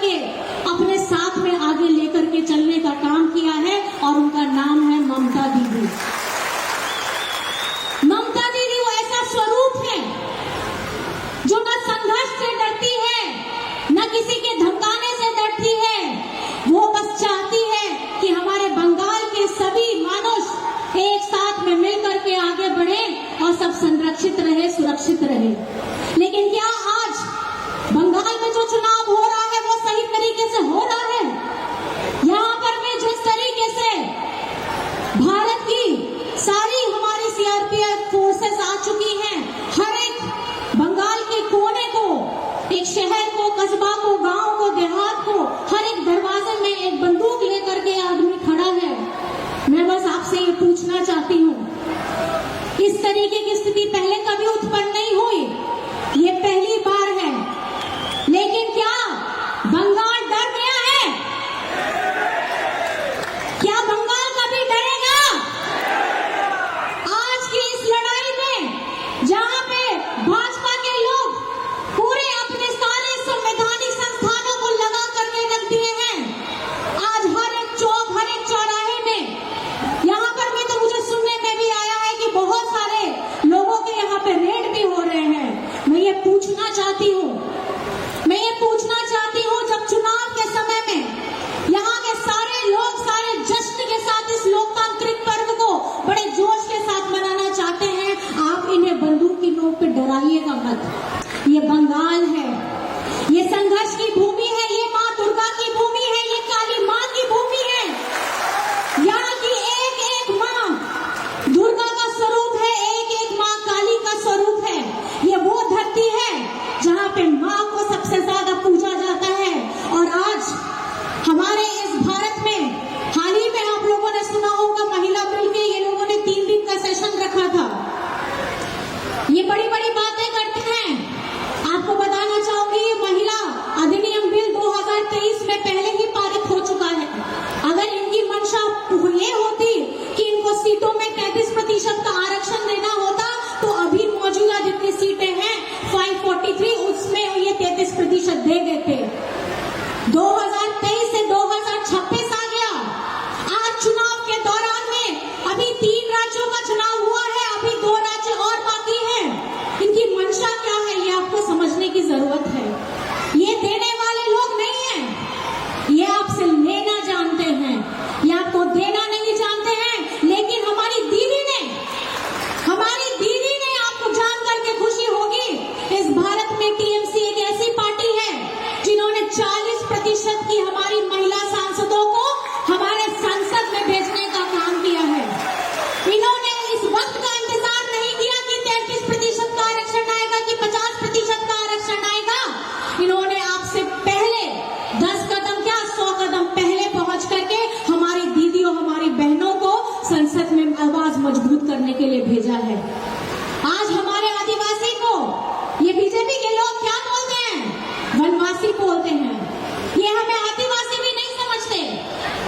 करके अपने साथ में आगे लेकर के चलने का काम किया है और उनका नाम है ममता दीदी। ममता दीदी वो ऐसा स्वरूप है जो न संघर्ष से डरती है, न किसी के धमकाने से डरती है। वो बस चाहती है कि हमारे बंगाल के सभी मनुष्य एक साथ में मिलकर के आगे बढ़े और सब संरक्षित रहे, सुरक्षित रहे। लेकिन क्या आज बंगाल में जो चुनाव हो रहा है वो सही तरीके से हो रहा है? यहाँ पर भी जिस तरीके से भारत की सारी हमारी सीआरपीएफ फोर्सेस आ चुकी हैं, हर एक बंगाल के कोने को, एक शहर को, कस्बा को, गांव को, देहात को, हर एक दरवाजे में एक बंदूक लेकर के आदमी खड़ा है। मैं बस आपसे ये पूछना चाहती हूँ, इस तरीके की स्थिति पहले कभी उत्पन्न नहीं हुई, ये पहली बार है। लेकिन क्या बंगाल डर गया है? क्या बंगाल कभी डरेगा? आज की इस लड़ाई में जहां पे भाजपा के लोग पूरे अपने सारे संवैधानिक संस्थानों को लगा करके रख दिए हैं, आज हर एक चौक, हर एक चौराहे में, यहाँ पर भी तो मुझे सुनने में भी आया है कि बहुत सारे लोगों के यहाँ पे रेड भी हो रहे हैं। मैं ये पूछना चाहती हूँ, जब चुनाव के समय में यहाँ के सारे लोग सारे जश्न के साथ इस लोकतांत्रिक पर्व को बड़े जोश के साथ मनाना चाहते हैं, आप इन्हें बंदूक की नोक पे डराइएगा मत। ये बंगाल है, ये संघर्ष की भूमि है, ये माँ दुर्गा की भूमि है, ये काली माँ की भूमि है। यहाँ की एक एक माँ दुर्गा का स्वरूप है, एक एक माँ काली का स्वरूप है। ये वो धरती है जहाँ पे माँ को सबसे ज्यादा पूजा जाता है। और आज हमारे इस भारत में हाल ही में आप लोगों ने सुना होगा, महिला बिल के ये लोगों ने 3 दिन का सेशन रखा था। ये बड़ी बड़ी बातें करते हैं। आपको बताना चाहूंगी, ये महिला अधिनियम बिल 2023 में पहले ही पारित हो चुका है। अगर इनकी मंशा ये होती कि इनको सीटों में 33% का आरक्षण देना होता, तो अभी मौजूदा जितनी सीटें हैं 543, उसमें ये 33% दे देते। 2023 से 2026 आ गया। आज चुनाव के दौरान में अभी 3 राज्यों का चुनाव हुआ है, अभी 2 राज्य और बाकी हैं। इनकी मंशा क्या है ये आपको समझने की जरूरत है। ये देने वाले लोग नहीं हैं, ये आपसे लेना जानते हैं, ये आपको देना नहीं जानते हैं। लेकिन हमारी दीदी ने आपको जान करके खुशी होगी, इस भारत में टीएमसी एक ऐसी पार्टी है जिन्होंने 40% की हमारी महिला सांसदों को हमारे संसद में भेजने का काम किया है। इन्होंने इस वक्त का इंतजार नहीं किया कि 33% का आरक्षण आएगा कि 50% का आरक्षण आएगा। इन्होंने आपसे पहले 10 कदम क्या 100 कदम पहले पहुंच करके हमारी दीदियों, हमारी बहनों को संसद में आवाज मजबूत करने के लिए भेजा है। आज हमारे आदिवासी को ये बीजेपी के लोग क्या बोलते हैं? वनवासी बोलते हैं। ये हमें आदिवासी भी नहीं समझते।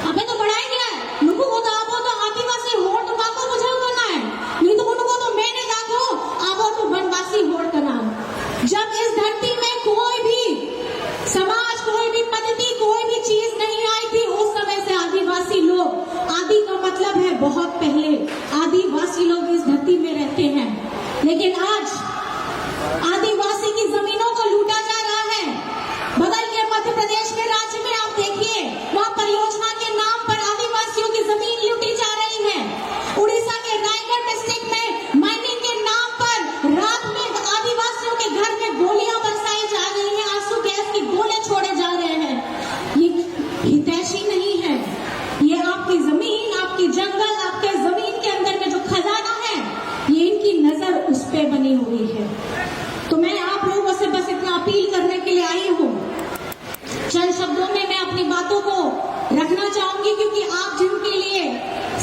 अबे तो बढ़ाई गया है, नुकु को तो आपो तो आदिवासी होड़ तो काको मुझे करना है, नहीं तो उनको तो मैंने दाखो आपो तो वनवासी होड़ का नाम। जब इस धरती में कोई भी समाज, कोई भी पद्धति, कोई भी चीज नहीं आई थी, उस समय से आदिवासी लोग, आदि का मतलब है बहुत पहले, आदिवासी लोग इस धरती में रहते हैं। लेकिन आज आदिवासी की जमीनों को लूटा जा रहा है। बगल के मध्य प्रदेश के राज्य में आप देखिए, वहाँ परियोजना के नाम पर आदिवासियों की जमीन लूटी जा रही है। उड़ीसा के रायगढ़ डिस्ट्रिक्ट में माइनिंग के नाम पर रात में आदिवासियों के घर में गोलियां बरसाई जा रही हैं, आंसू गैस के गोले छोड़े जा रहे हैं। ये हितैषी नहीं है। ये आपकी जमीन, आपकी जंगल, आपके जमीन के अंदर में जो खजाना है, ये इनकी नजर उस पे बनी हुई है। तो मैं आप लोगों से बस इतना अपील करने के लिए आई हूँ। चंद शब्दों में मैं अपनी बातों को रखना चाहूंगी, क्योंकि आप जिनके लिए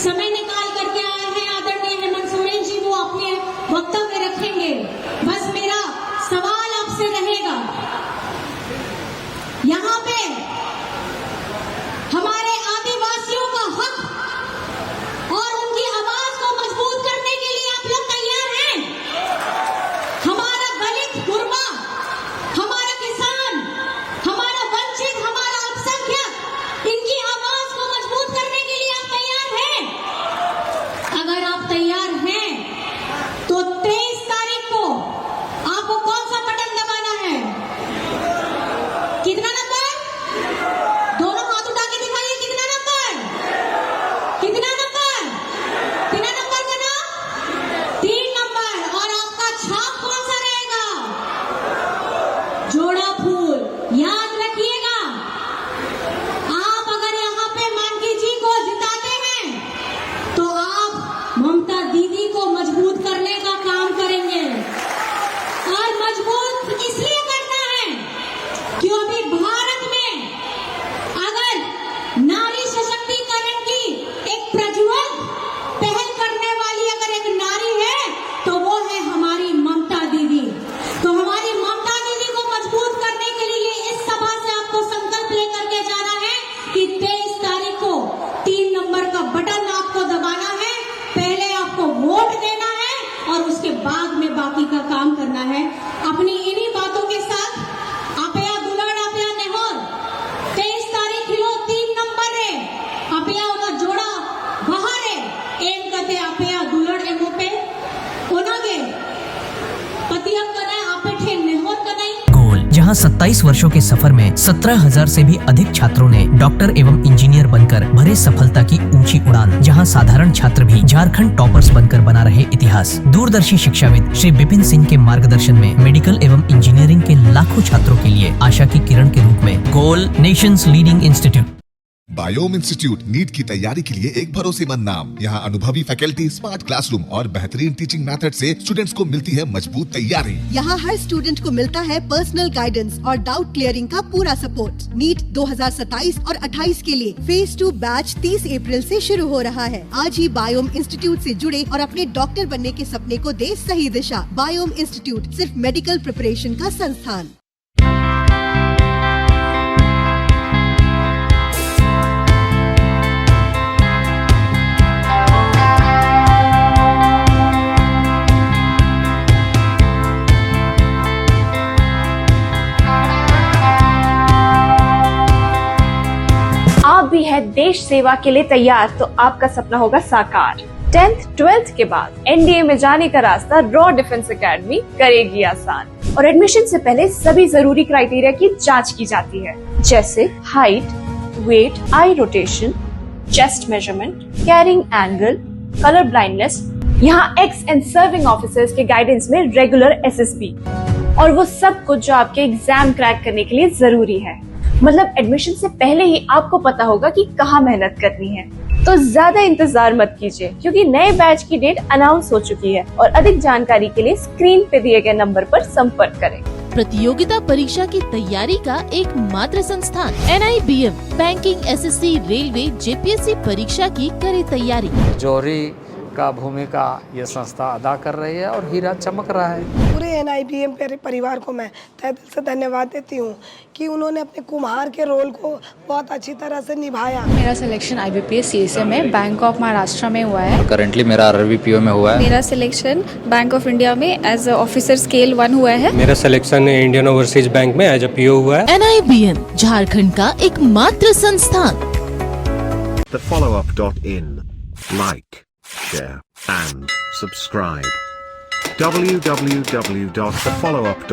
समय निकाल करके आए हैं, आदरणीय हेमंत सोरेन जी, वो अपने वक्तव्य रखेंगे। बस मेरा सवाल आपसे रहेगा, यहाँ पे हमारे आदिवासियों का हक और उनकी आवाज को मजबूत करने के लिए आप लोग तैयार हैं? हमारा दलित, गुरबा, हमारा किसान, हमारा वंचित, हमारा जहां 27 वर्षों के सफर में 17,000 से भी अधिक छात्रों ने डॉक्टर एवं इंजीनियर बनकर भरे सफलता की ऊंची उड़ान। जहां साधारण छात्र भी झारखंड टॉपर्स बनकर बना रहे इतिहास। दूरदर्शी शिक्षाविद श्री विपिन सिंह के मार्गदर्शन में मेडिकल एवं इंजीनियरिंग के लाखों छात्रों के लिए आशा की किरण के रूप में goal nations leading institute. Biome institute NEET की तैयारी के लिए एक भरोसेमंद नाम। यहाँ अनुभवी फैकल्टी, स्मार्ट क्लासरूम और बेहतरीन टीचिंग मेथड से स्टूडेंट्स को मिलती है मजबूत तैयारी। यहाँ हर स्टूडेंट को मिलता है पर्सनल गाइडेंस और डाउट क्लियरिंग का पूरा सपोर्ट। नीट 2027 और 28 के लिए फेज 2 बैच 30 अप्रैल से शुरू हो रहा है। आज ही बायोम इंस्टीट्यूट से जुड़े और अपने डॉक्टर बनने के सपने को दे सही दिशा। बायोम इंस्टीट्यूट सिर्फ मेडिकल प्रिपरेशन का संस्थान। आप भी है देश सेवा के लिए तैयार तो आपका सपना होगा साकार। 10th 12th के बाद एनडीए में जाने का रास्ता रॉ डिफेंस एकेडमी करेगी आसान। और एडमिशन से पहले सभी जरूरी क्राइटेरिया की जांच की जाती है, जैसे height, weight, eye rotation, chest measurement, carrying angle, colour blindness. यहाँ एक्स एंड सर्विंग ऑफिसर्स के गाइडेंस में रेगुलर एसएसबी और वो सब कुछ जो आपके एग्जाम क्रैक करने के लिए जरूरी है। मतलब एडमिशन से पहले ही आपको पता होगा कि कहाँ मेहनत करनी है। तो ज्यादा इंतजार मत कीजिए, क्योंकि नए बैच की डेट अनाउंस हो चुकी है। और अधिक जानकारी के लिए स्क्रीन पे दिए गए नंबर पर संपर्क करें। प्रतियोगिता परीक्षा की तैयारी का एकमात्र संस्थान NIBM banking, SSC, railway, JPSC परीक्षा की करे तैयारी। जौहरी का भूमिका ये संस्था अदा कर रही है और हीरा चमक रहा है। पूरे NIBM परिवार को मैं तहे दिल से धन्यवाद देती हूँ कि उन्होंने अपने कुम्हार के रोल को बहुत अच्छी तरह से निभाया। मेरा सिलेक्शन IBPS CSM में बैंक ऑफ महाराष्ट्र में हुआ है। करंटली मेरा RRBPO में हुआ है। मेरा सिलेक्शन बैंक ऑफ इंडिया में एज ऑफिसर स्केल 1 हुआ है। मेरा सिलेक्शन इंडियन ओवरसीज बैंक में एज PO हुआ है। NIBM झारखंड का एकमात्र संस्थान। thefollowup.in Like, share and subscribe. www.thefollowup.in